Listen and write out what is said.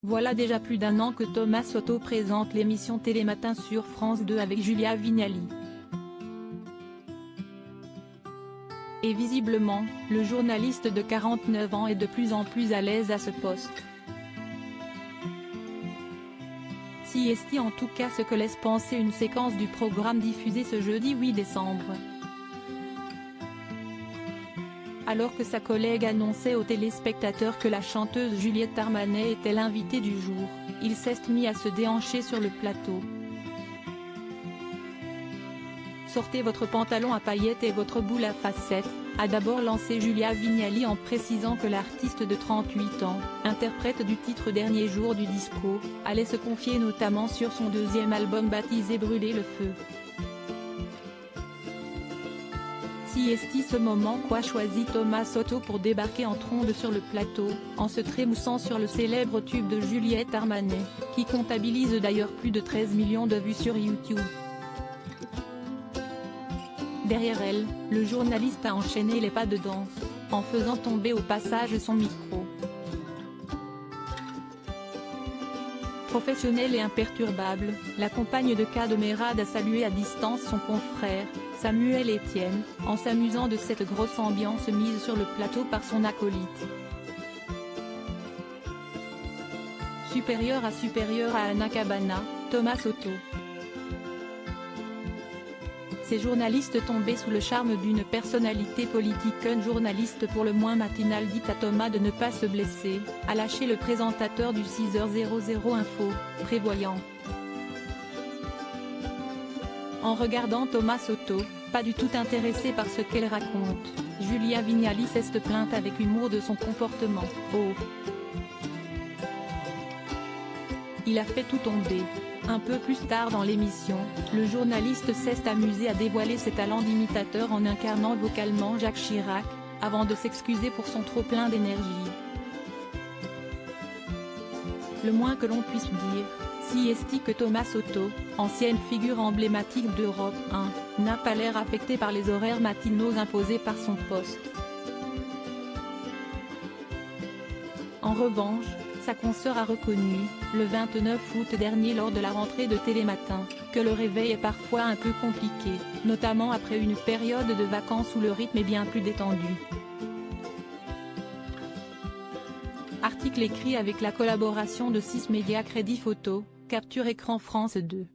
Voilà déjà plus d'un an que Thomas Soto présente l'émission Télématin sur France 2 avec Julia Vignali. Et visiblement, le journaliste de 49 ans est de plus en plus à l'aise à ce poste. Si est en tout cas ce que laisse penser une séquence du programme diffusé ce jeudi 8 décembre. Alors que sa collègue annonçait aux téléspectateurs que la chanteuse Juliette Armanet était l'invitée du jour, il s'est mis à se déhancher sur le plateau. Sortez votre pantalon à paillettes et votre boule à facettes, a d'abord lancé Julia Vignali en précisant que l'artiste de 38 ans, interprète du titre Dernier jour du disco, allait se confier notamment sur son deuxième album baptisé Brûler le feu. Si est ce moment qu'a choisi Thomas Soto pour débarquer en trombe sur le plateau, en se trémoussant sur le célèbre tube de Juliette Armanet, qui comptabilise d'ailleurs plus de 13 millions de vues sur YouTube. Derrière elle, le journaliste a enchaîné les pas de danse, en faisant tomber au passage son micro. Professionnelle et imperturbable, la compagne de Kad Merad a salué à distance son confrère, Samuel Etienne, en s'amusant de cette grosse ambiance mise sur le plateau par son acolyte. Supérieur à Anna Cabana, Thomas Soto. Ces journalistes tombés sous le charme d'une personnalité politique. Un journaliste pour le moins matinal dit à Thomas de ne pas se blesser, a lâché le présentateur du 6h00 Info, prévoyant. En regardant Thomas Soto, pas du tout intéressé par ce qu'elle raconte, Julia Vignali s'est plainte avec humour de son comportement. Oh. Il a fait tout tomber. Un peu plus tard dans l'émission, le journaliste s'est amusé à dévoiler ses talents d'imitateur en incarnant vocalement Jacques Chirac, avant de s'excuser pour son trop-plein d'énergie. Le moins que l'on puisse dire, si est que Thomas Soto, ancienne figure emblématique d'Europe 1, n'a pas l'air affecté par les horaires matinaux imposés par son poste. En revanche, sa consoeur a reconnu, le 29 août dernier lors de la rentrée de Télématin, que le réveil est parfois un peu compliqué, notamment après une période de vacances où le rythme est bien plus détendu. Article écrit avec la collaboration de 6 médias Crédit Photo, Capture Écran France 2.